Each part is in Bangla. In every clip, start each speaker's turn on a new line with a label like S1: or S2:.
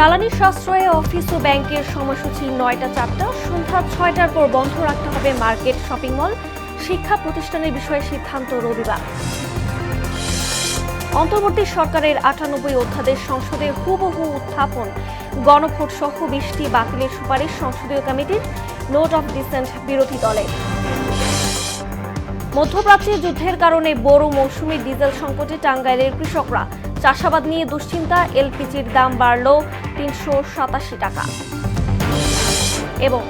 S1: জ্বালানি সাশ্রয়ে অফিস ও ব্যাংকের সময়সূচি ৯টা ৪টা, সন্ধ্যা ৬টার পর বন্ধ রাখতে হবে মার্কেট, শপিং মল, শিক্ষা প্রতিষ্ঠানের বিষয়ে সিদ্ধান্ত রবিবার। অন্তর্বর্তী সরকারের ৯৮ অধ্যাদেশ সংসদে হুবহু উত্থাপন, গণভোট সহ ২০টি বাতিলের সুপারিশ সংসদীয় কমিটির, নোট অফ ডিসেন্ট বিরোধী দলের। মধ্যপ্রাচ্যে যুদ্ধের কারণে বড় মৌসুমী ডিজেল সংকটে টাঙ্গাইলের কৃষকরা, চাষাবাদ নিয়ে দুশ্চিন্তা, এলপিজির দাম বাড়ল ৩৮৭ টাকা। এবং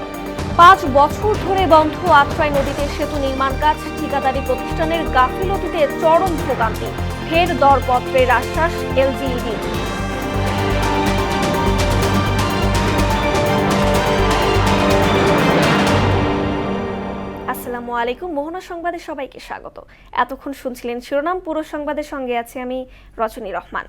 S1: ৫ বছর ধরে বন্ধ আত্রাই নদীতে সেতু নির্মাণ কাজ, ঠিকাদারি প্রতিষ্ঠানের গাফিলতিতে চরম ভোগান্তি, ফের দরপত্রের আশ্বাস এলজিইডি। আসসালামু আলাইকুম, মোহনা সংবাদে সবাইকে স্বাগত। এতক্ষণ শুনছিলেন শিরোনাম, পুরো সংবাদের সঙ্গে আছে আমি রজনী রহমান।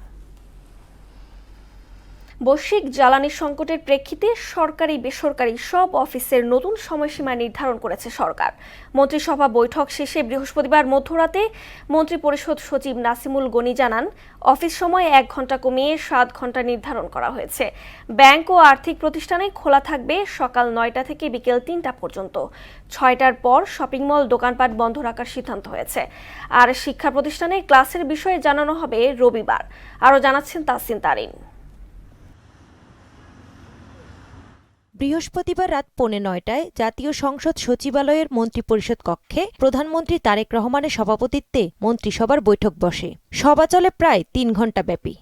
S1: বৈশ্বিক জ্বালানি সংকটের প্রেক্ষিতে সরকারি বেসরকারি সব অফিসের নতুন সময়সীমা নির্ধারণ করেছে সরকার। মন্ত্রিসভা বৈঠক শেষে বৃহস্পতিবার মধ্যরাতে মন্ত্রিপরিষদ সচিব নাসিমুল গনি জানান, অফিস সময় ১ ঘন্টা কমিয়ে ৭ ঘন্টা নির্ধারণ করা হয়েছে। ব্যাংক ও আর্থিক প্রতিষ্ঠানে খোলা থাকবে সকাল ৯টা থেকে বিকেল ৩টা পর্যন্ত। ৬টার পর শপিং মল, দোকানপাট বন্ধ রাখার সিদ্ধান্ত হয়েছে। আর শিক্ষা প্রতিষ্ঠানে ক্লাসের বিষয়ে জানানো হবে রবিবার। আরও জানাচ্ছেন তাসিন তারিন।
S2: বৃহস্পতিবার রাত ৯:৩০টায় জাতীয় সংসদ সচিবালয়ের মন্ত্রিপরিষদ কক্ষে প্রধানমন্ত্রী তারেক রহমানের সভাপতিত্বে মন্ত্রিসভার বৈঠক বসে। সভা চলে প্রায় ৩ ঘণ্টা ব্যাপী।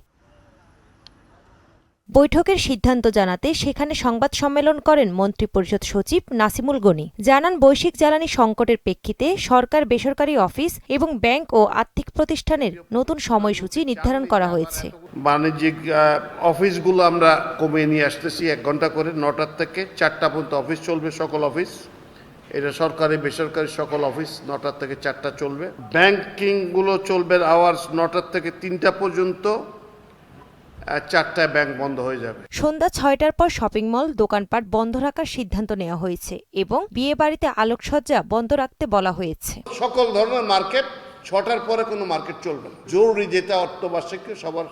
S2: বৈঠকের সিদ্ধান্ত জানাতে সেখানে সংবাদ সম্মেলন করেন মন্ত্রিপরিষদ সচিব নাসিমুল গনি। জানান, বৈশ্বিক জ্বালানি সংকটের প্রেক্ষিতে সরকার বেসরকারি অফিস এবং ব্যাংক ও আর্থিক প্রতিষ্ঠানের নতুন সময়সূচি নির্ধারণ করা হয়েছে।
S3: বাণিজ্যিক অফিসগুলো আমরা কমিয়ে নিয়ে আসতেছি ১ ঘন্টা করে, ৯টার থেকে ৪টা পর্যন্ত অফিস চলবে, সকল অফিস। এটা সরকারি বেসরকারি সকল অফিস ৯টার থেকে ৪টা চলবে। ব্যাংকিংগুলো চলবে আওয়ার্স ৯টার থেকে ৩টা পর্যন্ত, ৪টায় ব্যাংক বন্ধ হয়ে যাবে।
S2: সন্ধ্যা ৬টার পর শপিং মল, দোকানপাট বন্ধ রাখার সিদ্ধান্ত নেওয়া হয়েছে এবং বিয়ে বাড়িতে আলোকসজ্জা বন্ধ রাখতে বলা হয়েছে।
S3: সকল ধরনের মার্কেট ৬টার পরে কোনো মার্কেট চলবে না। জরুরি যেটা অর্থবার্ষিকী সবার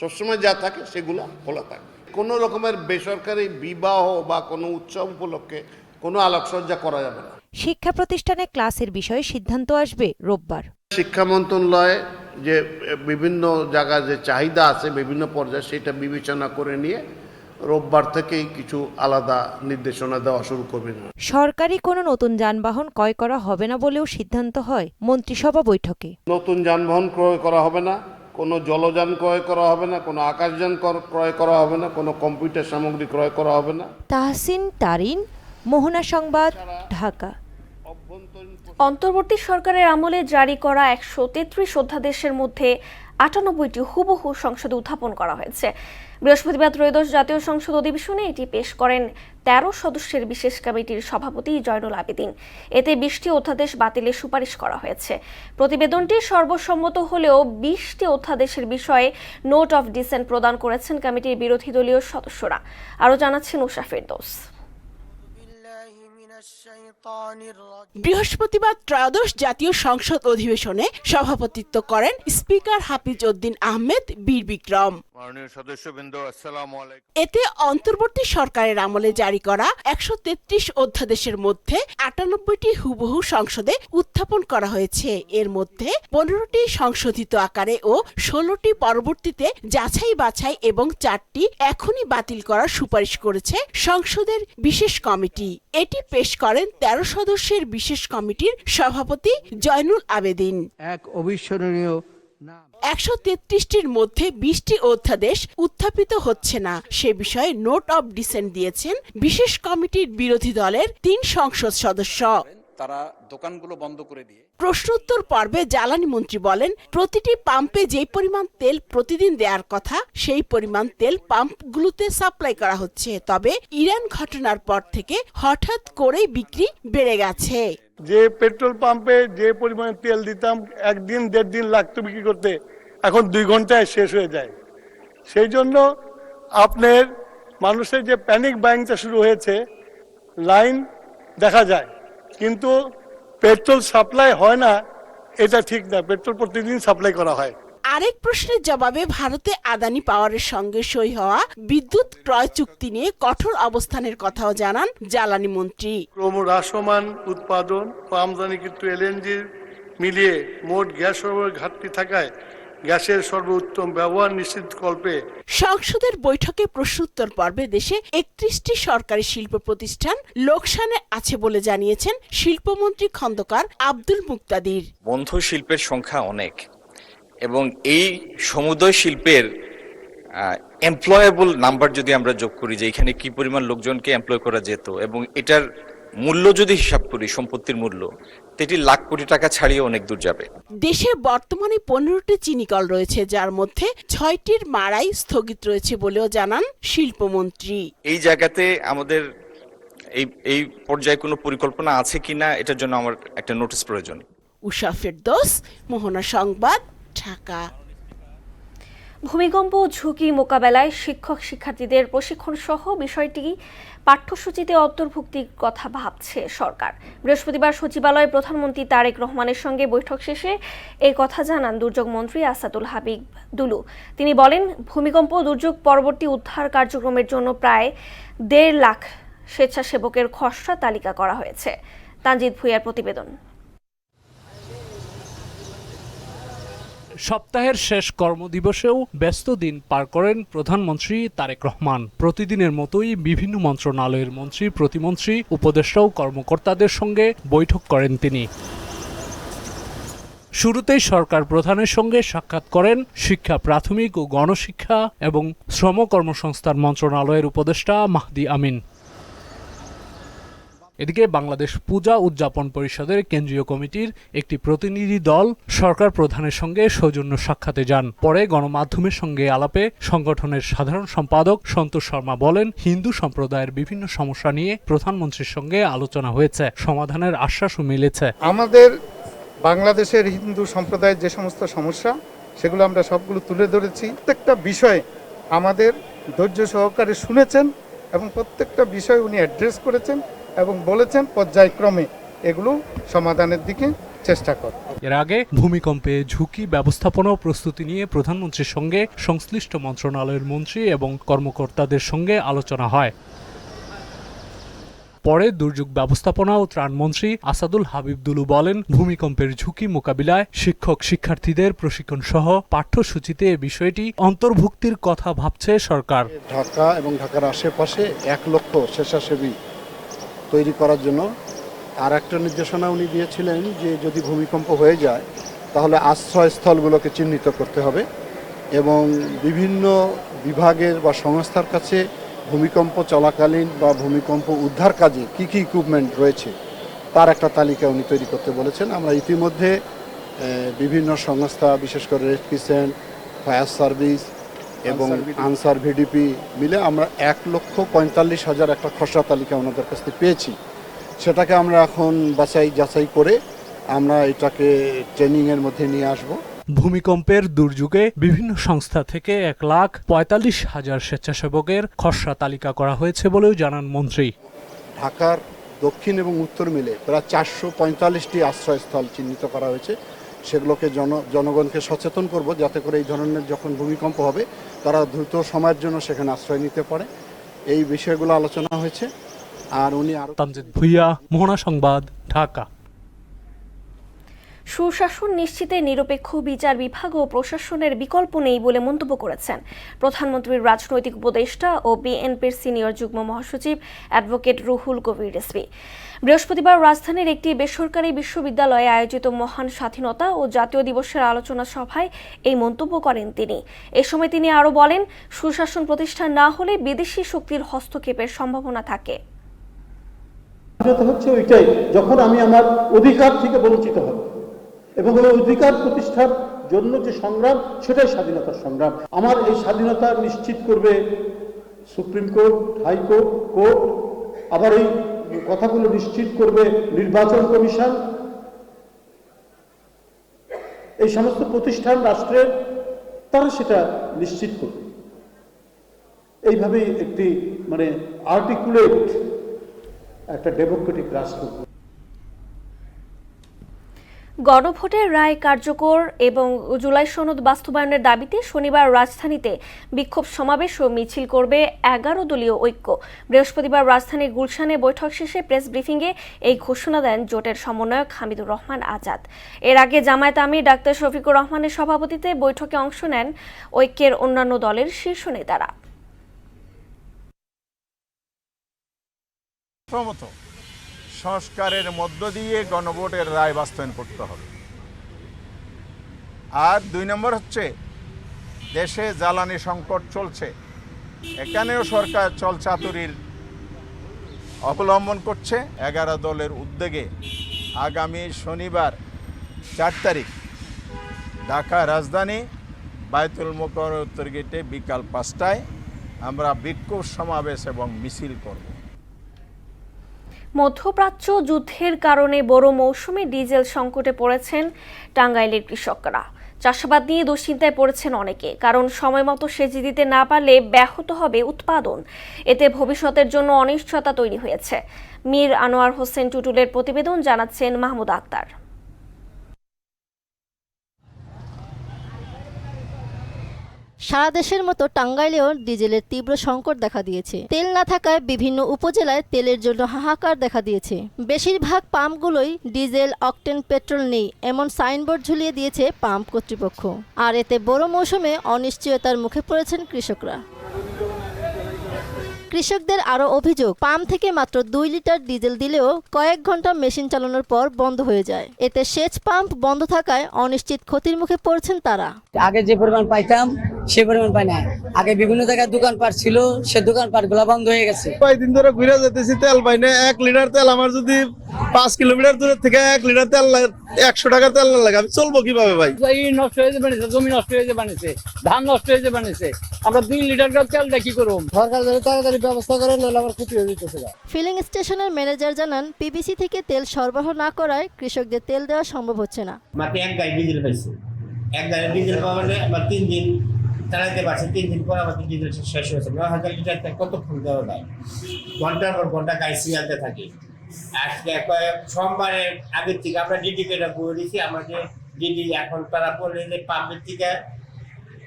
S3: সবসময় যা থাকে সেগুলো খোলা থাকবে। কোনো রকমের বেসরকারি বিবাহ বা কোনো উৎসব উপলক্ষে কোনো আলোকসজ্জা করা যাবে না।
S2: শিক্ষা প্রতিষ্ঠানে ক্লাসের বিষয়ে সিদ্ধান্ত আসবে রোববার।
S3: শিক্ষা মন্ত্রণালয়ে যে বিভিন্ন জায়গায় যে চাহিদা আছে বিভিন্ন পর্যায়ে, সেটা বিবেচনা করে নিয়ে রোববার থেকেই কিছু আলাদা নির্দেশনা দেওয়া শুরু করবে।
S2: সরকারি কোনো নতুন যানবাহন ক্রয় করা হবে না বলেও সিদ্ধান্ত হয় মন্ত্রিসভা বৈঠকে।
S3: নতুন যানবাহন ক্রয় করা হবে না, কোনো জলযান ক্রয় করা হবে না, কোনো আকাশযান ক্রয় করা হবে না, কোনো কম্পিউটার সামগ্রী ক্রয় করা হবে না।
S2: তাহসিন তারিন, মোহনা সংবাদ, ঢাকা।
S1: অন্তর্বর্তী সরকারের আমলে জারি করা ১৩৩ অধ্যাদেশের মধ্যে ৯৮টি হুবহু সংসদে উত্থাপন করা হয়েছে। বৃহস্পতিবার ত্রয়োদশ জাতীয় সংসদ অধিবেশনে এটি পেশ করেন ১৩ সদস্যের বিশেষ কমিটির সভাপতি জয়নুল আবেদিন। এতে ২০টি অধ্যাদেশ বাতিলের সুপারিশ করা হয়েছে। প্রতিবেদনটি সর্বসম্মত হলেও ২০টি অধ্যাদেশের বিষয়ে নোট অফ ডিসেন্ট প্রদান করেছেন কমিটির বিরোধী দলীয় সদস্যরা। আরও জানাচ্ছেন উষা ফেরদৌস।
S4: বৃহস্পতিবার ত্রয়োদশ জাতীয় সংসদ অধিবেশনে সভাপতিত্ব করেন স্পিকার হাফিজ উদ্দিন আহমেদ বীর বিক্রম। এতে অন্তর্বর্তী সরকারের আমলে জারি করা ১৩৩ অধ্যাদেশের মধ্যে ৯৮টি হুবহু সংসদে উত্থাপন করা হয়েছে। এর মধ্যে ১৫টি সংশোধিত আকারে ও ১৬টি পরবর্তীতে যাচাই বাছাই এবং ৪টি এখনই বাতিল করার সুপারিশ করেছে সংসদের বিশেষ কমিটি। এটি পেশ করেন ১৩ সদস্যের বিশেষ কমিটির সভাপতি জয়নুল আবেদিন।
S5: এক অবিস্মরণীয়
S4: ১৩৩টির মধ্যে ২০টি অধ্যাদেশ উত্থাপিত হচ্ছে না, সে বিষয়ে নোট অব ডিসেন্ট দিয়েছেন বিশেষ কমিটির বিরোধী দলের ৩ সংসদ সদস্য।
S6: তারা দোকানগুলো বন্ধ করে দিয়ে
S4: প্রশ্নোত্তর পর্বে জ্বালানি মন্ত্রী বলেন, প্রতিটি পাম্পে যেই পরিমাণ তেল প্রতিদিন দেওয়ার কথা সেই পরিমাণ তেল পাম্পগুলোতে সাপ্লাই করা হচ্ছে। তবে ইরান ঘটনার পর থেকে হঠাৎ করেই বিক্রি বেড়ে গেছে।
S7: যে পেট্রোল পাম্পে যে পরিমাণে তেল দিতাম ১ দিন ১.৫ দিন লাগতো বিক্রি করতে, এখন ২ ঘন্টায় শেষ হয়ে যায়। সেই জন্য আপনার মানুষের যে প্যানিক বাইংটা শুরু হয়েছে, লাইন দেখা যায় কিন্তু পেট্রোল সাপ্লাই হয় না, এটা ঠিক না। পেট্রোল প্রতিদিন সাপ্লাই করা হয়।
S4: আরেক প্রশ্নের জবাবে ভারতে আদানি পাওয়ারের সঙ্গে সই হওয়া বিদ্যুৎ ক্রয় চুক্তি নিয়ে কঠোর অবস্থানের কথাও জানান জ্বালানি মন্ত্রী।
S7: ক্রমহ্রাসমান উৎপাদন ও আমদানিকৃত এলএনজি মিলিয়ে মোট গ্যাস সরবরাহের ঘাটতি থাকায় গ্যাসের সর্বোত্তম ব্যবহার নিশ্চিতকল্পে
S4: সংসদের বৈঠকে প্রশ্নোত্তর পর্বে দেশে 31টি সরকারি শিল্প প্রতিষ্ঠান লোকসানে আছে বলে জানিয়েছেন শিল্পমন্ত্রী খন্দকার আব্দুল মুক্তাদির।
S6: বন্ধ শিল্পের সংখ্যা অনেক এবং এই সমুদয় শিল্পের এমপ্লয়েবল নাম্বার যদি আমরা যোগ করি যে এখানে কি পরিমাণ লোকজনকে এমপ্লয় করা যেত এবং এটার মূল্য যদি হিসাব করি সম্পত্তির মূল্য, এটি লাখ কোটি টাকা ছাড়িয়ে অনেক দূর যাবে।
S4: দেশে বর্তমানে 15টি চিনিকল রয়েছে, যার মধ্যে 6টির মারাই স্থগিত রয়েছে বলেও জানান শিল্পমন্ত্রী।
S6: এই জায়গাতে আমাদের এই পর্যায়ে কোনো পরিকল্পনা আছে কিনা এটার জন্য আমার একটা নোটিশ প্রয়োজন।
S4: উষা ফেরদৌস, মোহনা সংবাদ, ঢাকা।
S1: ভূমিকম্প ঝুঁকি মোকাবেলায় শিক্ষক শিক্ষার্থীদের প্রশিক্ষণ সহ বিষয়টি পাঠ্যসূচিতে অন্তর্ভুক্তির কথা ভাবছে সরকার। বৃহস্পতিবার সচিবালয়ে প্রধানমন্ত্রী তারেক রহমানের সঙ্গে বৈঠক শেষে এই কথা জানান দুর্যোগ মন্ত্রী আসাদুল হাবিব দুলু। তিনি বলেন, ভূমিকম্প দুর্যোগ পরবর্তী উদ্ধার কার্যক্রমের জন্য প্রায় 1.5 লাখ স্বেচ্ছাসেবকের খসড়া তালিকা করা হয়েছে। তানজিদ ভুঁইয়ার প্রতিবেদন।
S5: সপ্তাহের শেষ কর্মদিবসেও ব্যস্ত দিন পার করেন প্রধানমন্ত্রী তারেক রহমান। প্রতিদিনের মতোই বিভিন্ন মন্ত্রণালয়ের মন্ত্রী, প্রতিমন্ত্রী, উপদেষ্টা ও কর্মকর্তাদের সঙ্গে বৈঠক করেন তিনি। শুরুতেই সরকার প্রধানের সঙ্গে সাক্ষাৎ করেন শিক্ষা, প্রাথমিক ও গণশিক্ষা এবং শ্রম কর্মসংস্থান মন্ত্রণালয়ের উপদেষ্টা মাহদি আমিন। এদিকে বাংলাদেশ পূজা উদযাপন পরিষদের কেন্দ্রীয় কমিটির একটি প্রতিনিধি দল সরকার প্রধানের সঙ্গে সৌজন্য সাক্ষাতে যান। পরে গণমাধ্যমের সঙ্গে আলাপে সংগঠনের সাধারণ সম্পাদক সন্তোষ শর্মা বলেন, হিন্দু সম্প্রদায়ের বিভিন্ন সমস্যা নিয়ে প্রধানমন্ত্রীর সঙ্গে আলোচনা হয়েছে, সমাধানের আশ্বাসও মিলেছে।
S8: আমাদের বাংলাদেশের হিন্দু সম্প্রদায়ের যে সমস্ত সমস্যা সেগুলো আমরা সবগুলো তুলে ধরেছি। প্রত্যেকটা বিষয়ে আমাদের ধৈর্য সহকারে শুনেছেন এবং প্রত্যেকটা বিষয় উনি অ্যাড্রেস করেছেন এবং বলেছেন পর্যায়ক্রমে এগুলো সমাধানের দিকে চেষ্টা কর।
S5: এর আগে ভূমিকম্পে ঝুঁকি ব্যবস্থাপনা ও প্রস্তুতি নিয়ে প্রধানমন্ত্রীর সঙ্গে সংশ্লিষ্ট মন্ত্রণালয়ের মন্ত্রী এবং কর্মকর্তাদের সঙ্গে আলোচনা হয়। পরে দুর্যোগ ব্যবস্থাপনা ও ত্রাণমন্ত্রী আসাদুল হাবিব দুলু বলেন, ভূমিকম্পের ঝুঁকি মোকাবিলায় শিক্ষক শিক্ষার্থীদের প্রশিক্ষণ সহ পাঠ্যসূচিতে এ বিষয়টি অন্তর্ভুক্তির কথা ভাবছে সরকার।
S9: ঢাকা এবং ঢাকার আশেপাশে 1 লক্ষ স্বেচ্ছাসেবী তৈরি করার জন্য আর একটা নির্দেশনা উনি দিয়েছিলেন যে যদি ভূমিকম্প হয়ে যায় তাহলে আশ্রয়স্থলগুলোকে চিহ্নিত করতে হবে এবং বিভিন্ন বিভাগের বা সংস্থার কাছে ভূমিকম্প চলাকালীন বা ভূমিকম্প উদ্ধার কাজে কী কী ইকুইপমেন্ট রয়েছে তার একটা তালিকা উনি তৈরি করতে বলেছেন। আমরা ইতিমধ্যে বিভিন্ন সংস্থা, বিশেষ করে রেড ক্রিসেন্ট, ফায়ার সার্ভিস এবং আনসার ভিডিপি মিলে আমরা 1,45,000 একটা খসড়া তালিকা ওনাদের কাছ থেকে পেয়েছি। সেটাকে আমরা এখন যাচাই করে আমরা এটাকে ট্রেনিংয়ের মধ্যে নিয়ে আসব।
S5: ভূমিকম্পের দুর্যোগে বিভিন্ন সংস্থা থেকে 1,45,000 স্বেচ্ছাসেবকের খসড়া তালিকা করা হয়েছে বলেও জানান মন্ত্রী।
S9: ঢাকার দক্ষিণ এবং উত্তর মিলে প্রায় 445টি আশ্রয়স্থল চিহ্নিত করা হয়েছে। সেগুলোকে জনগণকে সচেতন করব যাতে করে এই ধরনের যখন ভূমিকম্প হবে তারা দ্রুত সময়ের জন্য সেখানে আশ্রয় নিতে পারে। এই বিষয়গুলো আলোচনা হয়েছে। আর উনি আরো
S5: তানজিদ ভুঁইয়া, মোহনা সংবাদ, ঢাকা।
S1: সুশাসন নিশ্চিতে নিরপেক্ষ বিচার বিভাগ ও প্রশাসনের বিকল্প নেই বলে মন্তব্য করেছেন প্রধানমন্ত্রীর রাজনৈতিক উপদেষ্টা ও বিএনপির সিনিয়র যুগ্ম মহাসচিব অ্যাডভোকেট রুহুল কবির রিজভী। বৃহস্পতিবার রাজধানীর একটি বেসরকারি বিশ্ববিদ্যালয়ে আয়োজিত মহান স্বাধীনতা ও জাতীয় দিবসের আলোচনা সভায় এই মন্তব্য করেন তিনি। এ সময় তিনি আরও বলেন, সুশাসন প্রতিষ্ঠা না হলে বিদেশি শক্তির হস্তক্ষেপের সম্ভাবনা থাকে।
S10: হচ্ছে ওইটাই, যখন আমি আমার অধিকার থেকে বঞ্চিত হব এবং ওই অধিকার প্রতিষ্ঠার জন্য যে সংগ্রাম, সেটাই স্বাধীনতার সংগ্রাম। আমার এই স্বাধীনতা নিশ্চিত করবে সুপ্রিম কোর্ট, হাইকোর্ট, কোর্ট, আবার এই কথাগুলো নিশ্চিত করবে নির্বাচন কমিশন। এই সমস্ত প্রতিষ্ঠান রাষ্ট্রের, তারা সেটা নিশ্চিত করবে। এইভাবেই একটি আর্টিকুলেট একটা ডেমোক্রেটিক রাষ্ট্র।
S1: গণভোটের রায় কার্যকর এবং জুলাই সনদ বাস্তবায়নের দাবিতে শনিবার রাজধানীতে বিক্ষোভ সমাবেশ ও মিছিল করবে 11 দলীয় ঐক্য। বৃহস্পতিবার রাজধানীর গুলশানে বৈঠক শেষে প্রেস ব্রিফিংয়ে এই ঘোষণা দেন জোটের সমন্বয়ক হামিদুর রহমান আজাদ। এর আগে জামায়াত আমির ডাক্তার শফিকুর রহমানের সভাপতিত্বে বৈঠকে অংশ নেন ঐক্যের অন্যান্য দলের শীর্ষ নেতারা।
S11: সংস্কারের মধ্য দিয়ে গণভোটের রায় বাস্তবায়ন করতে হবে। আর 2 নম্বর হচ্ছে, দেশে জ্বালানি সংকট চলছে, এখানেও সরকার চলচাতুরির অবলম্বন করছে। 11 দলের উদ্যোগে আগামী শনিবার 4 তারিখ ঢাকা রাজধানী বায়তুল মোকাররম উত্তর গেটে বিকাল 5টায় আমরা বিক্ষোভ সমাবেশ এবং মিছিল করব।
S1: মধ্যপ্রাচ্য যুদ্ধের কারণে বড় মৌসুমে ডিজেল সংকটে পড়েছেন টাঙ্গাইলের কৃষকরা। চাষাবাদ নিয়ে দুশ্চিন্তায় পড়েছেন অনেকে, কারণ সময়মতো সেচ দিতে না পারলে ব্যাহত হবে উৎপাদন। এতে ভবিষ্যতের জন্য অনিশ্চয়তা তৈরি হয়েছে। মীর আনোয়ার হোসেন টুটুলের প্রতিবেদন, জানাচ্ছেন মাহমুদ আক্তার।
S12: সারা দেশের মতো টাঙ্গাইলেও ডিজেলের তীব্র সংকট দেখা দিয়েছে। তেল না থাকায় বিভিন্ন উপজেলায় তেলের জন্য হাহাকার দেখা দিয়েছে। বেশিরভাগ পাম্পগুলোই ডিজেল, অকটেন, পেট্রোল নেই এমন সাইনবোর্ড ঝুলিয়ে দিয়েছে পাম্প কর্তৃপক্ষ। আর এতে বড় মৌসুমে অনিশ্চয়তার মুখে পড়েছেন কৃষকরা। কৃষকদের আরও অভিযোগ, পাম্প থেকে মাত্র 2 লিটার ডিজেল দিলেও কয়েক ঘন্টা মেশিন চালানোর পর বন্ধ হয়ে যায়। এতে সেচ পাম্প বন্ধ থাকায় অনিশ্চিত ক্ষতির মুখে পড়ছেন তারা।
S13: আগে যে পরিমাণ পাইতাম সে পরিমাণ পাই না। আগে বিভিন্ন জায়গায় দোকানপাট ছিল, সে দোকানপাট গুলা বন্ধ হয়ে গেছে।
S7: কয়েকদিন ধরে ঘুরে যেতেছি, তেল পাই না। 1 লিটার তেল আমার যদি 5 কিলোমিটার দূরের থেকে 1 লিটার তেল 100 টাকার তেল না লাগে, আমি চলবো কিভাবে ভাই?
S13: নষ্ট হয়ে যাবে, জমি নষ্ট হয়ে যাবে, ধান নষ্ট হয়ে যাবে। আমরা 2 লিটার তেলটা কি করব? সরকার যদি তাড়াতাড়ি ব্যবস্থা করে, নাহলে আমার ক্ষতি হয়ে যেতেছে।
S12: ফিলিং স্টেশনের ম্যানেজার জানান, পিবিসি থেকে তেল সরবরাহ না করায় কৃষকদের তেল দেওয়া সম্ভব হচ্ছে না।
S14: মাত্র 1 গাড়ি ডিজেল পাইছে। 1 গাড়ি ডিজেল পাওয়ালে আমরা 3 দিন চালাতে পারছি। 3 দিন পর আমাদের ডিজেল শেষ হয়েছে। 9000 লিটার তেল কতক্ষণ দেওয়া যায়? ঘন্টার পর ঘন্টা গাড়ি সিরিয়ালতে থাকি। আজকে সোমবারে আগের থেকে আমরা ডিডিকেটা করে দিচ্ছি। আমাদের ডিডি এখন তারা বললে যে পাম্পের থেকে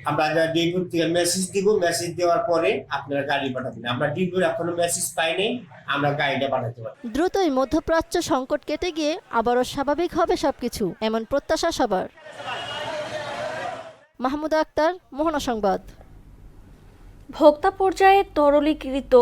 S14: আমরা ডিপুর থেকে মেসেজ দিব, মেসেজ দেওয়ার পরে আপনারা গাড়ি পাঠাবেন। আমরা ডিপুর এখনো মেসেজ পাইনি, আমরা গাড়িটা পাঠাতে পারি।
S12: দ্রুতই মধ্যপ্রাচ্য সংকট কেটে গিয়ে আবারও স্বাভাবিক হবে সবকিছু, এমন প্রত্যাশা সবার। মাহমুদ আক্তার, মোহনা সংবাদ।
S1: ভোক্তা পর্যায়ে তরলীকৃত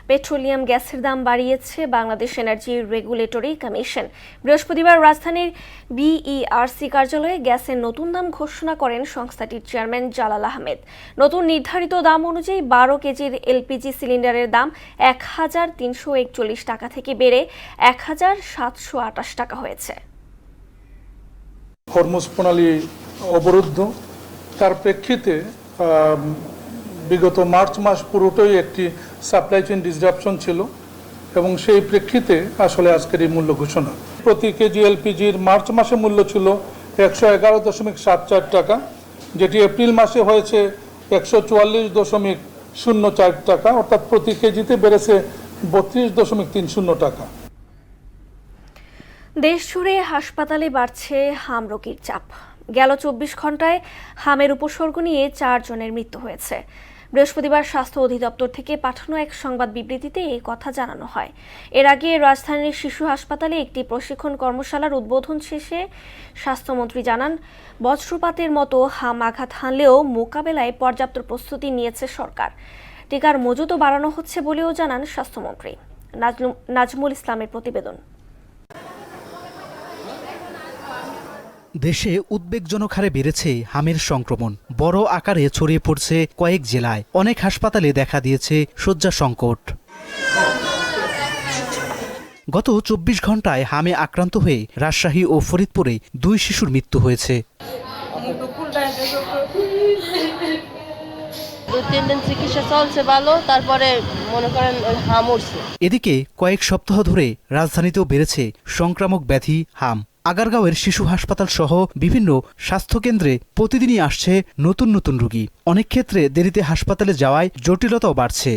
S1: পেট্রোলিয়াম গ্যাসের দাম বাড়িয়েছে বাংলাদেশ এনার্জি রেগুলেটরি কমিশন। বৃহস্পতিবার রাজধানীর বিইআরসি কার্যালয়ে গ্যাসের নতুন দাম ঘোষণা করেন সংস্থাটির চেয়ারম্যান জালাল আহমেদ। নতুন নির্ধারিত দাম অনুযায়ী 12 কেজির এলপিজি সিলিন্ডারের দাম 1341 টাকা থেকে বেড়ে 1728 টাকা হয়েছে।
S15: হরমুজ প্রণালী অবরুদ্ধ, তার প্রেক্ষিতে বিগত মার্চ মাস পুরোটাই একটি সাপ্লাই চেইন ডিসরাপশন ছিল এবং সেই প্রেক্ষিতে আসলে আজকের এই মূল্য ঘোষণা। প্রতি কেজি এলপিজির মার্চ মাসে মূল্য ছিল 111.74 টাকা, যেটি এপ্রিল মাসে হয়েছে 144.04 টাকা, অর্থাৎ প্রতি কেজিতে বেড়েছে 32.30 টাকা।
S1: দেশ জুড়ে হাসপাতালে বাড়ছে হাম রোগীর চাপ। গেল 24 ঘন্টায় হামের উপসর্গ নিয়ে 4 জনের মৃত্যু হয়েছে। বৃহস্পতিবার স্বাস্থ্য অধিদপ্তর থেকে পাঠানো এক সংবাদ বিবৃতিতে এই কথা জানানো হয়। এর আগে রাজধানীর শিশু হাসপাতালে একটি প্রশিক্ষণ কর্মশালার উদ্বোধন শেষে স্বাস্থ্যমন্ত্রী জানান, বজ্রপাতের মতো হাম আঘাত হানলেও মোকাবেলায় পর্যাপ্ত প্রস্তুতি নিয়েছে সরকার। টিকার মজুতও বাড়ানো হচ্ছে বলেও জানান স্বাস্থ্যমন্ত্রী। নাজমুল ইসলামের প্রতিবেদন।
S16: দেশে উদ্বেগজনক হারে বেড়েছে হামের সংক্রমণ। বড় আকারে ছড়িয়ে পড়ছে কয়েক জেলায়। অনেক হাসপাতালে দেখা দিয়েছে শয্যা সংকট। গত 24 ঘন্টায় হামে আক্রান্ত হয়ে রাজশাহী ও ফরিদপুরে 2 শিশুর মৃত্যু হয়েছে।
S12: 2-3 দিন চিকিৎসা চলছে ভালো, তারপরে মনে করেন হাম উঠছে।
S16: এদিকে কয়েক সপ্তাহ ধরে রাজধানীতেও বেড়েছে সংক্রামক ব্যাধি হাম। আগারগাঁওয়ের শিশু হাসপাতাল সহ বিভিন্ন স্বাস্থ্যকেন্দ্রে প্রতিদিনই আসছে নতুন নতুন রোগী। অনেক ক্ষেত্রে দেরিতে হাসপাতালে যাওয়ায় জটিলতাও বাড়ছে।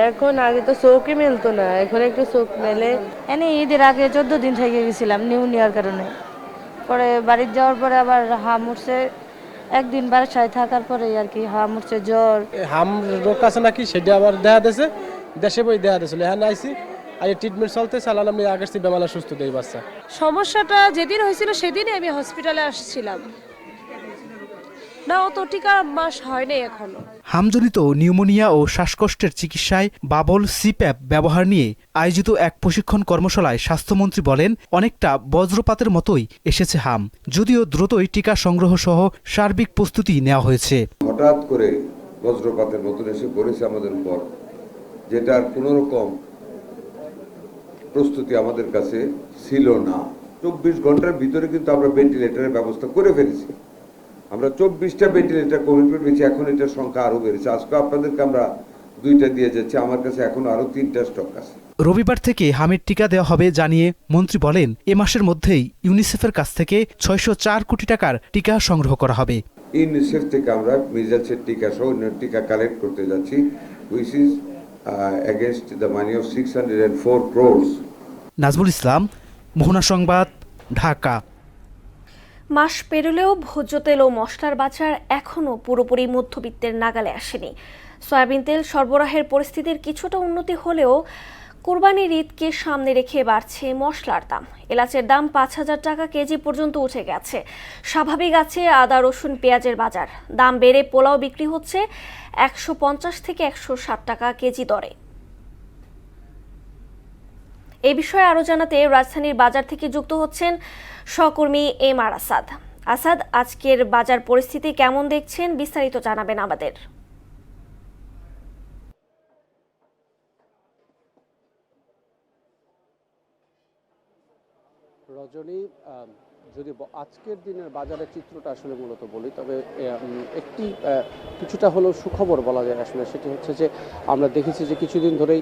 S12: এখন আগে তো চৌকি মিলতো না, এখন একটু চোখ মেলে। ঈদের আগে 14 দিন থেকে গেছিলাম নিউমোনিয়ার কারণে।
S17: পরে বাড়িতে যাওয়ার পরে আবার হাম উঠছে, একদিন বাসায় থাকার পরে আর কি হাম উঠছে, জ্বর।
S13: হাম রোগ আছে নাকি সেটা আবার দেখা দিয়েছে, দেশে বই দেখা দিয়েছিল, হ্যাঁ নাইছি আর ট্রিটমেন্ট চলতে চালান, আমি আগের থেকে বেমালা সুস্থ দেই বাচ্চা।
S17: সমস্যাটা যেদিন হয়েছিল সেদিনই আমি হসপিটালে আসছিলাম, না অত টিকা মাস হয়নি এখনো।
S16: হামজনিত নিউমোনিয়া ও শ্বাসকষ্টের চিকিৎসায় বাবল সিপ্যাপ ব্যবহার নিয়ে আয়োজিত এক প্রশিক্ষণ কর্মশালায় স্বাস্থ্যমন্ত্রী বলেন, অনেকটা বজ্রপাতের মতোই এসেছে হাম, যদিও দ্রুতই টিকা সংগ্রহ সহ সার্বিক প্রস্তুতি নেওয়া হয়েছে।
S18: হঠাৎ করে বজ্রপাতের মতন এসে পড়েছে আমাদের উপর, যেটার কোনো রকম প্রস্তুতি আমাদের কাছে ছিল না। 24 ঘন্টার ভিতরে কিন্তু আমরা ভেন্টিলেটরের ব্যবস্থা করে ফেলেছি। আমরা 24টা ভেন্টিলেটর কমিটমেন্ট পেয়েছি, এখন এটার সংখ্যা আরো বেড়েছে। আজকে আপনাদেরকে আমরা 2টা দিয়ে যাচ্ছি, আমার কাছে এখন আরো 3টা স্টক আছে।
S16: রবিবার থেকে হামের টিকা দেওয়া হবে জানিয়ে মন্ত্রী বলেন, এ মাসের মধ্যেই ইউনিসেফের কাছ থেকে 604 কোটি টাকার টিকা সংগ্রহ করা হবে।
S18: ইউনিসেফ থেকে আমরা মিজাইলের টিকা সহ অন্য টিকা কালেক্ট করতে যাচ্ছি, which is against the money of 604 crores.
S16: Nazmul Islam, মোহনা সংবাদ, ঢাকা।
S1: মাস পেরোলেও ভোজ্য তেল ও মশলার বাজার এখনও পুরোপুরি মধ্যবিত্তের নাগালে আসেনি। সয়াবিন তেল সরবরাহের পরিস্থিতির কিছুটা উন্নতি হলেও কোরবানির ঈদকে সামনে রেখে বাড়ছে মশলার দাম। এলাচের দাম 5,000 টাকা কেজি পর্যন্ত উঠে গেছে। স্বাভাবিক আছে আদা, রসুন, পেঁয়াজের বাজার। দাম বেড়ে পোলাও বিক্রি হচ্ছে 150 থেকে 160 টাকা কেজি দরে। এই বিষয়ে আরো জানাতে রাজধানীর বাজার থেকে যুক্ত হচ্ছেন সহকর্মী এম.আর. আসাদ। আসাদ, আজকের বাজার পরিস্থিতি কেমন দেখছেন, বিস্তারিত জানাবেন আমাদের।
S13: রজনী, যদি আজকের দিনের বাজারের চিত্রটা আসলে মূলত বলি, তবে একটি কিছুটা হলেও সুখবর বলা যায় আসলে, সেটি হচ্ছে যে আমরা দেখেছি যে কিছুদিন ধরেই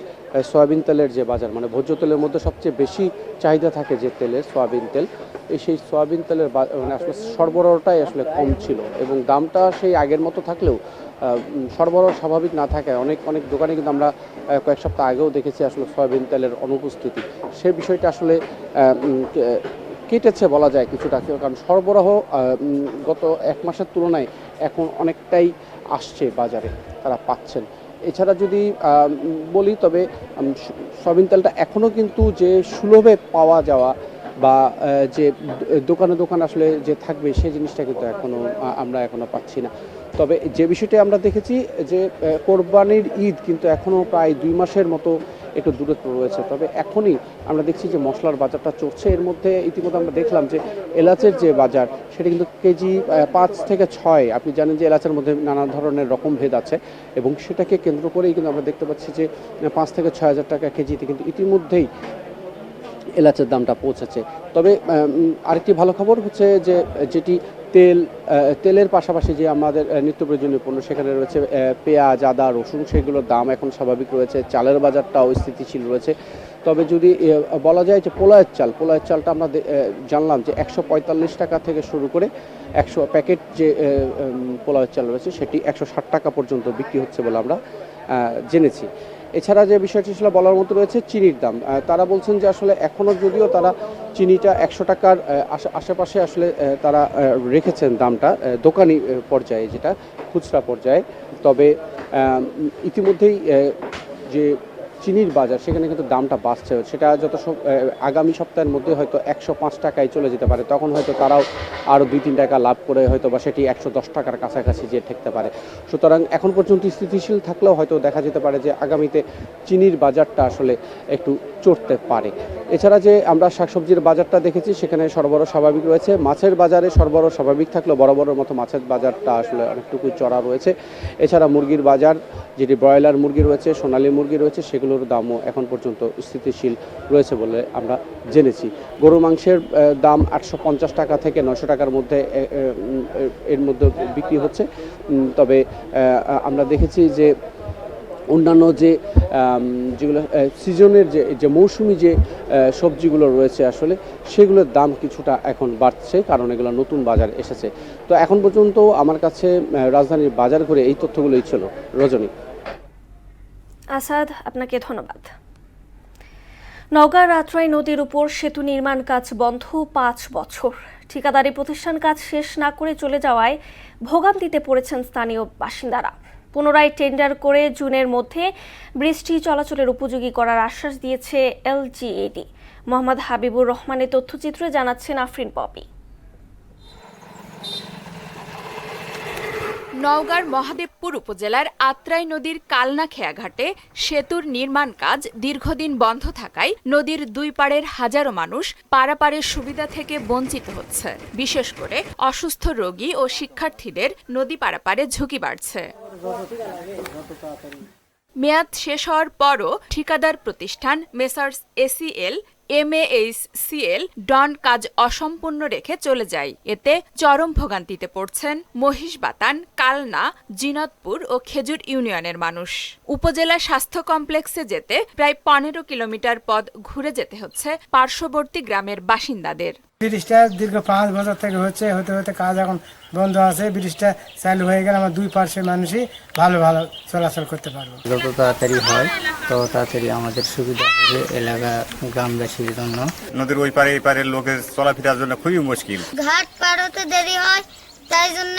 S13: সয়াবিন তেলের যে বাজার, মানে ভোজ্য তেলের মধ্যে সবচেয়ে বেশি চাহিদা থাকে যে তেলের, সয়াবিন তেল, সেই সয়াবিন তেলের মানে আসলে সরবরাহটাই আসলে কম ছিল এবং দামটা সেই আগের মতো থাকলেও সরবরাহ স্বাভাবিক না থাকায় অনেক দোকানে কিন্তু আমরা কয়েক সপ্তাহ আগেও দেখেছি আসলে সয়াবিন তেলের অনুপস্থিতি। সে বিষয়টা আসলে কেটেছে বলা যায় কিছুটা, কারণ সরবরাহ গত 1 মাসের তুলনায় এখন অনেকটাই আসছে বাজারে, তারা পাচ্ছেন। এছাড়া যদি বলি, তবে সয়াবিন তেলটা এখনও কিন্তু যে সুলভে পাওয়া যাওয়া বা যে দোকানে আসলে যে থাকবে সেই জিনিসটা কিন্তু আমরা এখনো পাচ্ছি না। তবে যে বিষয়টি আমরা দেখেছি যে কোরবানির ঈদ কিন্তু এখনও প্রায় 2 মাসের মতো একটু দূরত্ব রয়েছে। তবে এখনই আমরা দেখছি যে মশলার বাজারটা চড়ছে। এর মধ্যে ইতিমধ্যে আমরা দেখলাম যে এলাচের যে বাজার, সেটা কিন্তু কেজি 5 থেকে 6। আপনি জানেন যে এলাচের মধ্যে নানা ধরনের রকম ভেদ আছে এবং সেটাকে কেন্দ্র করেই কিন্তু আমরা দেখতে পাচ্ছি যে 5 থেকে 6 হাজার টাকা কেজিতে কিন্তু ইতিমধ্যেই এলাচের দামটা পৌঁছেছে। তবে আরেকটি ভালো খবর হচ্ছে যে যেটি তেলের পাশাপাশি যে আমাদের নিত্য প্রয়োজনীয় পণ্য, সেখানে রয়েছে পেঁয়াজ, আদা, রসুন, সেগুলোর দাম এখন স্বাভাবিক রয়েছে। চালের বাজারটাও স্থিতিশীল রয়েছে। তবে যদি বলা যায় যে পোলাওয়ের চালটা আমরা জানলাম যে 145 টাকা থেকে শুরু করে 100 প্যাকেট যে পোলাওয়ের চাল রয়েছে সেটি 160 টাকা পর্যন্ত বিক্রি হচ্ছে বলে আমরা জেনেছি। এছাড়া যে বিষয়টি ছিল বলার মতো রয়েছে চিনির দাম। তারা বলছেন যে আসলে এখনও যদিও তারা চিনিটা 100 টাকার আশেপাশে আসলে তারা রেখেছেন দামটা দোকানি পর্যায়ে, যেটা খুচরা পর্যায়ে। তবে ইতিমধ্যেই যে চিনির বাজার, সেখানে কিন্তু দামটা বাড়ছে। সেটা আগামী সপ্তাহের মধ্যে হয়তো 105 টাকায় চলে যেতে পারে। তখন হয়তো তারাও আরও 2-3 টাকা লাভ করে হয়তো বা সেটি 110 টাকার কাছাকাছি যে ঠেকতে পারে। সুতরাং এখন পর্যন্ত স্থিতিশীল থাকলেও হয়তো দেখা যেতে পারে যে আগামীতে চিনির বাজারটা আসলে একটু চড়তে পারে। এছাড়া যে আমরা শাকসবজির বাজারটা দেখেছি, সেখানে সরবরাহ স্বাভাবিক রয়েছে। মাছের বাজারে সরবরাহ স্বাভাবিক থাকলেও বরাবরের মতো মাছের বাজারটা আসলে অনেকটুকুই চড়া রয়েছে। এছাড়া মুরগির বাজার, যেটি ব্রয়লার মুরগি রয়েছে, সোনালী মুরগি রয়েছে, সেগুলোর দামও এখন পর্যন্ত স্থিতিশীল রয়েছে বলে আমরা জেনেছি। গরু মাংসের দাম 850 টাকা থেকে 900 টাকার মধ্যে এর মধ্যে বিক্রি হচ্ছে। তবে আমরা দেখেছি যে অন্যান্য যেগুলো সিজনের যে মৌসুমি যে সবজিগুলো রয়েছে আসলে সেগুলোর দাম কিছুটা এখন বাড়ছে, কারণ এগুলো নতুন বাজার এসেছে। তো এখন পর্যন্ত আমার কাছে রাজধানীর বাজার ঘুরে এই তথ্যগুলোই ছিল। রজনী।
S1: আসাদ, আপনাকে ধন্যবাদ। নওগাঁ রাতরাই নদীর উপর সেতু নির্মাণ কাজ বন্ধ 5 বছর। ঠিকাদারি প্রতিষ্ঠান কাজ শেষ না করে চলে যাওয়ায় ভোগান্তিতে পড়েছেন স্থানীয় বাসিন্দারা। পুনরায় টেন্ডার করে জুনের মধ্যে বৃষ্টি চলাচলের উপযোগী করার আশ্বাস দিয়েছে এলজিইডি। মোহাম্মদ হাবিবুর রহমানের তথ্যচিত্রে জানাচ্ছেন আফরিন পপি।
S19: নওগাঁর মহাদেবপুর উপজেলার আত্রাই নদীর কালনা খেয়াঘাটে সেতুর নির্মাণ কাজ দীর্ঘদিন বন্ধ থাকায় নদীর দুই পাড়ের হাজারো মানুষ পারাপারের সুবিধা থেকে বঞ্চিত হচ্ছে। বিশেষ করে অসুস্থ রোগী ও শিক্ষার্থীদের নদী পারাপারে ঝুঁকি বাড়ছে। মেয়াদ শেষ হওয়ার পরও ঠিকাদার প্রতিষ্ঠান মেসার্স এসিএল MAHCL ডন কাজ অসম্পূর্ণ রেখে চলে যায়। এতে চরম ভোগান্তিতে পড়ছেন মহিষবাতান, কালনা, জিনতপুর ও খেজুর ইউনিয়নের মানুষ। উপজেলা স্বাস্থ্য কমপ্লেক্সে যেতে প্রায় 15 কিলোমিটার পথ ঘুরে যেতে হচ্ছে পার্শ্ববর্তী গ্রামের বাসিন্দাদের।
S20: ব্রিজটা দীর্ঘ 5 বছর থেকে হতে হতে কাজ এখন বন্ধ আছে। ব্রিজটা চালু হয়ে গেলে আমার দুই পার্শ্বের মানুষই ভালো চলাচল করতে পারবো।
S21: যত তাড়াতাড়ি হয় তত তাড়াতাড়ি আমাদের সুবিধা হবে এলাকা গ্রামবাসীর জন্য।
S22: নদীর ওই পারে এই পারের লোকের চলাফেরার জন্য খুবই মুশকিল।
S23: ঘাট পার হতে দেরি হয়, তাই জন্য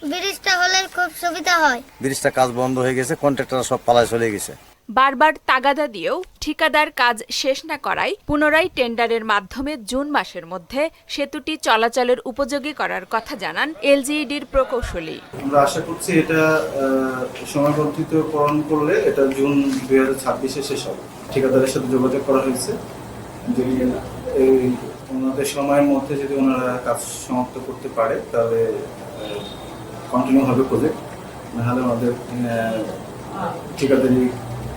S23: ব্রিজটা হলে খুব সুবিধা হয়।
S22: ব্রিজটা কাজ বন্ধ হয়ে গেছে, কন্ট্রাক্টররা সব পালায় চলে গেছে।
S19: বারবার তাগাদা দিয়েও ঠিকাদার কাজ শেষ না করায় পুনরায় টেন্ডারের মাধ্যমে জুন মাসের মধ্যে সেতুটি চলাচলের উপযোগী করার কথা জানান এলজিইডির প্রকৌশলী।
S24: আমরা আশা করছি এটা সময়বর্ধিতকরণ করলে এটা জুন 2026-এ শেষ হবে। ঠিকাদারের সাথে যোগাযোগ করা হয়েছে, যদি এই ওনাদের সময়ের মধ্যে যদি ওনারা কাজ সমাপ্ত করতে পারে তাহলে কন্টিনিউ হবে প্রজেক্ট, নাহলে আমাদের ঠিকাদারি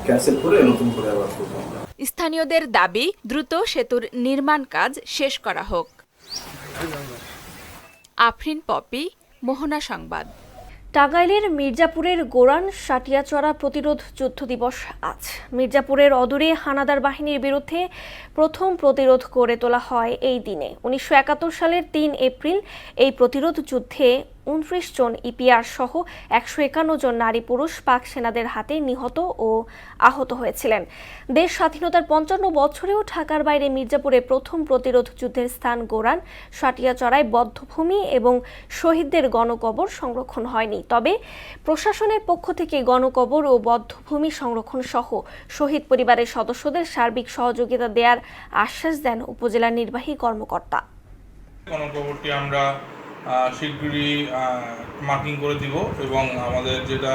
S24: ক্যান্সেল করে নতুন করে আবার করব।
S19: স্থানীয়দের দাবি দ্রুত সেতুর নির্মাণ কাজ শেষ করা হোক। আফরিন পপি, মোহনা সংবাদ।
S1: টাঙ্গাইলের মির্জাপুরের গোরান সাটিয়াচড়া প্রতিরোধ যুদ্ধ দিবস আজ। মির্জাপুরের অদূরে হানাদার বাহিনীর বিরুদ্ধে প্রথম প্রতিরোধ গড়ে তোলা হয় এই দিনে। 1971 সালের 3 এপ্রিল এই প্রতিরোধ যুদ্ধে 29 জন ইপিআর সহ 151 জন নারী পুরুষ পাক সেনাদের হাতে নিহত ও আহত হয়েছিলেন। দেশ স্বাধীনতার 55 বছরেও ঢাকার বাইরে মির্জাপুরে প্রথম প্রতিরোধ যুদ্ধের স্থান গোরান সাটিয়াচড়ায় বধ্যভূমি এবং শহীদদের গণকবর সংরক্ষণ হয়নি। তবে প্রশাসনের পক্ষ থেকে গণকবর ও বধ্যভূমি সংরক্ষণ সহ শহীদ পরিবারের সদস্যদের সার্বিক সহযোগিতা দেওয়ার আশ্বাস দেন উপজেলা নির্বাহী কর্মকর্তা।
S25: গণকবরটি আমরা শীঘ্রই মার্কিং করে দিব এবং আমাদের যেটা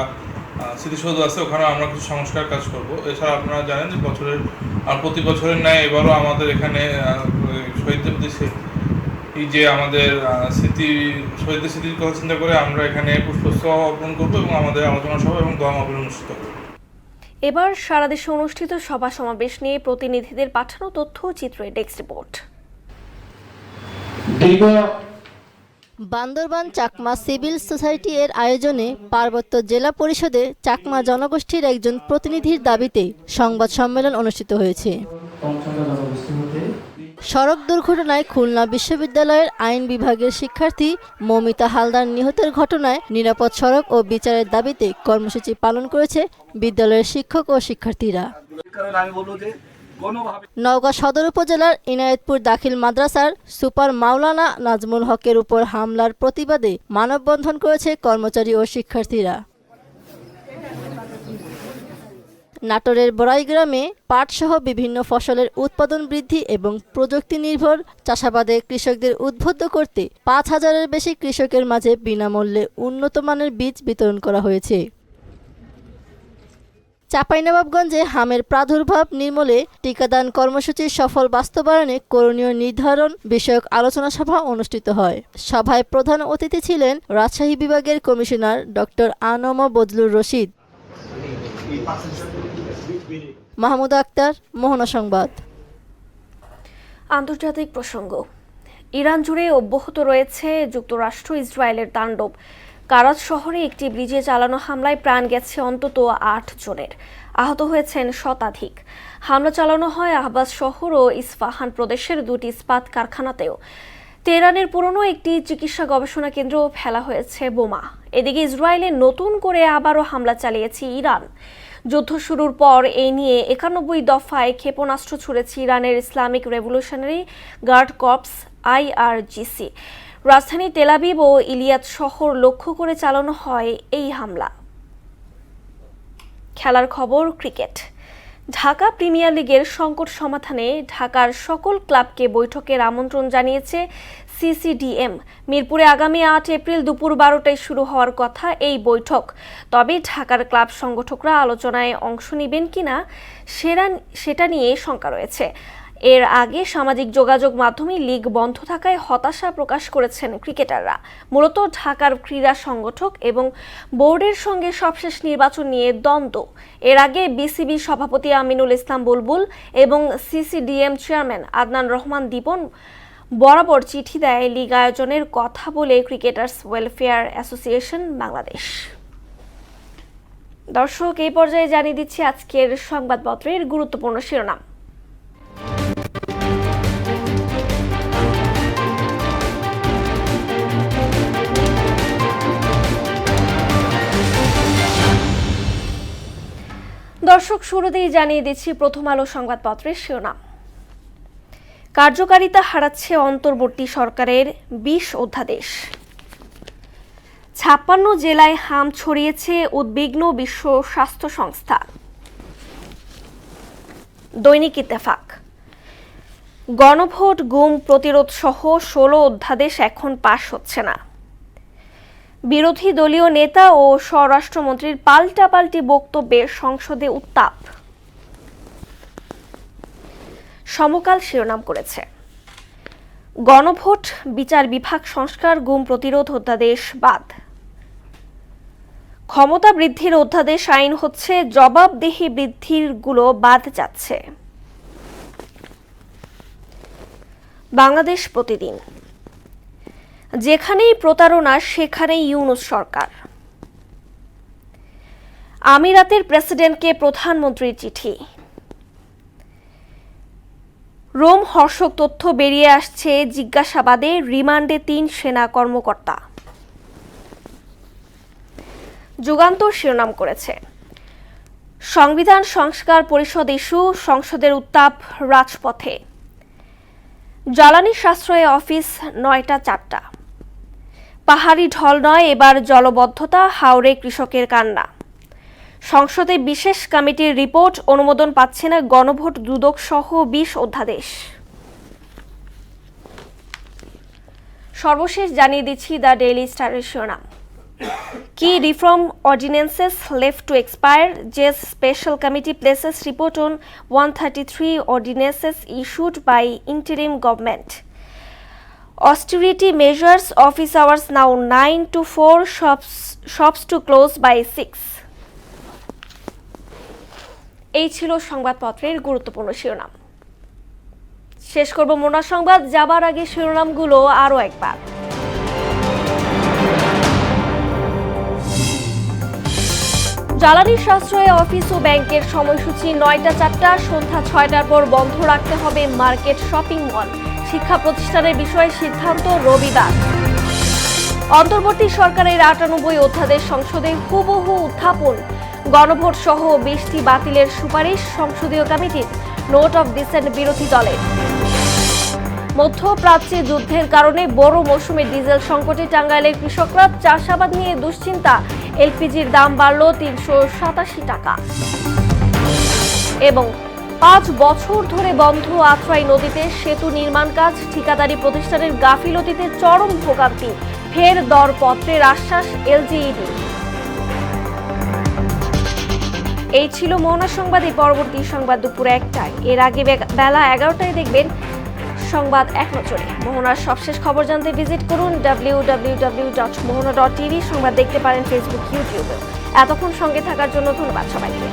S25: স্মৃতিসৌধ আছে ওখানে আমরা কিছু সংস্কার কাজ করব। এছাড়া আপনারা জানেন যে প্রতি বছরের ন্যায় এবারও আমাদের এখানে শহীদদের প্রতি এই যে আমাদের শহীদদের স্মৃতির কথা চিন্তা করে আমরা এখানে পুষ্পস্তবক অর্পণ করব এবং আমাদের আলোচনা সভা এবং দোয়া মাহফিল অনুষ্ঠিত করব।
S1: এবার সারা দেশে অনুষ্ঠিত সভা সমাবেশ নিয়ে প্রতিনিধিদের পাঠানো তথ্য চিত্রে desk report.
S12: Bandarban Chakma civil society এর আয়োজনে পার্বত্য জেলা পরিষদে চাকমা জনগোষ্ঠীর একজন প্রতিনিধির দাবিতে সংবাদ সম্মেলন অনুষ্ঠিত হয়েছে। সড়ক দুর্ঘটনায় খুলনা বিশ্ববিদ্যালয়ের আইন বিভাগের শিক্ষার্থী মমিতা হালদার নিহতের ঘটনায় নিরাপদ সড়ক ও বিচারের দাবিতে কর্মসূচি পালন করেছে বিদ্যালয়ের শিক্ষক ও শিক্ষার্থীরা। নওগাঁ সদর উপজেলার ইনায়েতপুর দাখিল মাদ্রাসার সুপার মাওলানা নাজমুল হকের উপর হামলার প্রতিবাদে মানববন্ধন করেছে কর্মচারী ও শিক্ষার্থীরা। নাটোরের বড়াই গ্রামে পাটসহ বিভিন্ন ফসলের উৎপাদন বৃদ্ধি এবং প্রযুক্তি নির্ভর চাষাবাদে কৃষকদের উদ্বুদ্ধ করতে 5000-এর বেশি কৃষকের মাঝে বিনামূল্যে উন্নত মানের বীজ বিতরণ করা হয়েছে। চাঁপাইনবাবগঞ্জে হামের প্রাদুর্ভাব নির্মূলে টিকাদান কর্মসূচির সফল বাস্তবায়নে করণীয় নির্ধারণ বিষয়ক আলোচনা সভা অনুষ্ঠিত হয়। সভায় প্রধান অতিথি ছিলেন রাজশাহী বিভাগের কমিশনার ডক্টর আনম বজলুর রশিদ। মাহমুদ আক্তার, মোহনা সংবাদ।
S1: আন্তর্জাতিক প্রসঙ্গ। ইরান জুড়ে অব্যাহত রয়েছে যুক্তরাষ্ট্র ইসরায়েলের তাণ্ডব। কারাজ শহরে একটি ব্রিজে চালানো হামলায় প্রাণ গেছে অন্তত 8 জনের, আহত হয়েছেন শতাধিক। হামলা চালানো হয় আহবাজ শহর ও ইস্পাহান প্রদেশের 2টি ইস্পাত কারখানাতেও। তেহরানের পুরনো একটি চিকিৎসা গবেষণা কেন্দ্র ফেলা হয়েছে বোমা। এদিকে ইসরায়েলে নতুন করে আবারও হামলা চালিয়েছে ইরান। যুদ্ধ শুরুর পর এই নিয়ে 91 দফায় ক্ষেপণাস্ত্র ছুড়েছে ইরানের Islamic Revolutionary Guard Corps IRGC। রাজধানী তেল আবিব ও ইলিয়াত শহর লক্ষ্য করে চালানো হয় এই হামলা। খেলার খবর ক্রিকেট। ঢাকা প্রিমিয়ার লিগের সংকট সমাধানে ঢাকার সকল ক্লাবকে বৈঠকের আমন্ত্রণ জানিয়েছে CCDM। মিরপুরে আগামী 8 এপ্রিল দুপুর 12টায় শুরু হওয়ার কথা এই বৈঠক। তবে ঢাকার ক্লাব সংগঠকরা আলোচনায় অংশ নেবেন কিনা সেটা নিয়ে শঙ্কা রয়েছে। এর আগে সামাজিক যোগাযোগ মাধ্যমে লিগ বন্ধ থাকায় হতাশা প্রকাশ করেছেন ক্রিকেটাররা। মূলত ঢাকার ক্রীড়া সংগঠক এবং বোর্ডের সঙ্গে সবশেষ নির্বাচন নিয়ে দ্বন্দ্ব। এর আগে বিসিবি সভাপতি আমিনুল ইসলাম বুলবুল এবং CCDM চেয়ারম্যান আদনান রহমান দীপন বরাবর চিঠি দেয় লিগ আয়োজনের কথা বলে ক্রিকেটার্স ওয়েলফেয়ার অ্যাসোসিয়েশন বাংলাদেশ। দর্শক, এই পর্যায়ে জানিয়ে দিচ্ছি আজকের সংবাদপত্রের গুরুত্বপূর্ণ শিরোনাম। দর্শক, শুরুতেই জানিয়ে দিচ্ছি প্রথম আলো সংবাদপত্রের শিরোনাম। কার্যকারিতা হারাচ্ছে অন্তর্বর্তী সরকারের 20 অধ্যাদেশ। 56 জেলায় হাম ছড়িয়েছে উদ্বিগ্ন বিশ্ব স্বাস্থ্য সংস্থা। দৈনিক ইত্তেফাক। গণভোট গুম প্রতিরোধ সহ 16 অধ্যাদেশ এখন পাশ হচ্ছে না। বিরোধী দলীয় নেতা ও স্বরাষ্ট্রমন্ত্রীর পাল্টাপাল্টি বক্তব্যে সংসদে উত্তাপ। সমকাল শিরোনাম করেছে গণভোট বিচার বিভাগ সংস্কার গুম প্রতিরোধ অধ্যাদেশ বাদ। ক্ষমতা বৃদ্ধির অধ্যাদেশ আইন হচ্ছে জবাবদিহি বৃদ্ধির গুলো বাদ যাচ্ছে। বাংলাদেশ প্রতিদিন। যেখানেই প্রতারণা সেখানেই ইউনূস সরকার। আমিরাতের প্রেসিডেন্টকে প্রধানমন্ত্রীর চিঠি। রোম হর্ষক তথ্য বেরিয়ে আসছে জিজ্ঞাসাবাদে রিমান্ডে 3 সেনা কর্মকর্তা। যুগান্তর শিরোনাম করেছে সংবিধান সংস্কার পরিষদ ইস্যু, সংসদের উত্তাপ রাজপথে। জ্বালানি সাশ্রয়ে অফিস 9টা 4টা। পাহাড়ি ঢল নয়, এবার জলবদ্ধতা, হাওরে কৃষকের কান্না। সংসদে বিশেষ কমিটির রিপোর্ট, অনুমোদন পাচ্ছে না গণভোট দুদক সহ 20 অধ্যাদেশ। সর্বশেষ জানিয়ে দিচ্ছি দ্য ডেইলি স্টারের শিরোনাম। Key reform ordinances left to expire, as special committee places report on 133 ordinances issued by interim government. Austerity measures, office hours now 9 to 4, shops to close by 6. এই ছিল সংবাদপত্রের গুরুত্বপূর্ণ শিরোনাম। শেষ করব মোনা সংবাদ, যাবার আগে শিরোনামগুলো আরো একবার। জ্বালানি সাশ্রয়ে অফিস ও ব্যাংকের সময়সূচি 9টা 4টা, সন্ধ্যা 6টার পর বন্ধ রাখতে হবে মার্কেট, শপিং মল। শিক্ষা প্রতিষ্ঠানের বিষয়ে সিদ্ধান্ত রবিবার। অন্তর্বর্তী সরকারের 98 অধ্যাদেশ সংসদে হুবহু উত্থাপন। গণভোট সহ 20টি বাতিলের সুপারিশ সংসদীয় কমিটির, নোট অফ ডিসেন্ট বিরোধী দলের। মধ্যপ্রাচ্যে যুদ্ধের কারণে বড় মৌসুমে ডিজেল সংকটে টাঙ্গাইলের কৃষকরা, চাষাবাদ নিয়ে দুশ্চিন্তা। এলপিজির দাম বাড়ল 387 টাকা। এবং 5 বছর ধরে বন্ধ আত্রাই নদীতে সেতু নির্মাণ কাজ, ঠিকাদারি প্রতিষ্ঠানের গাফিলতিতে চরম ভোগান্তি। ফের দরপত্রের আশ্বাস এলজিইডি। এই ছিল মোহনা সংবাদে। পরবর্তী সংবাদ দুপুর 1টায়। এর আগে বেলা 11টায় দেখবেন সংবাদ এক নজরে। মোহনার সবশেষ খবর জানতে ভিজিট করুন www.mohona.tv। সংবাদ দেখতে পারেন ফেসবুক, ইউটিউবে। এতক্ষণ সঙ্গে থাকার জন্য ধন্যবাদ সবাইকে।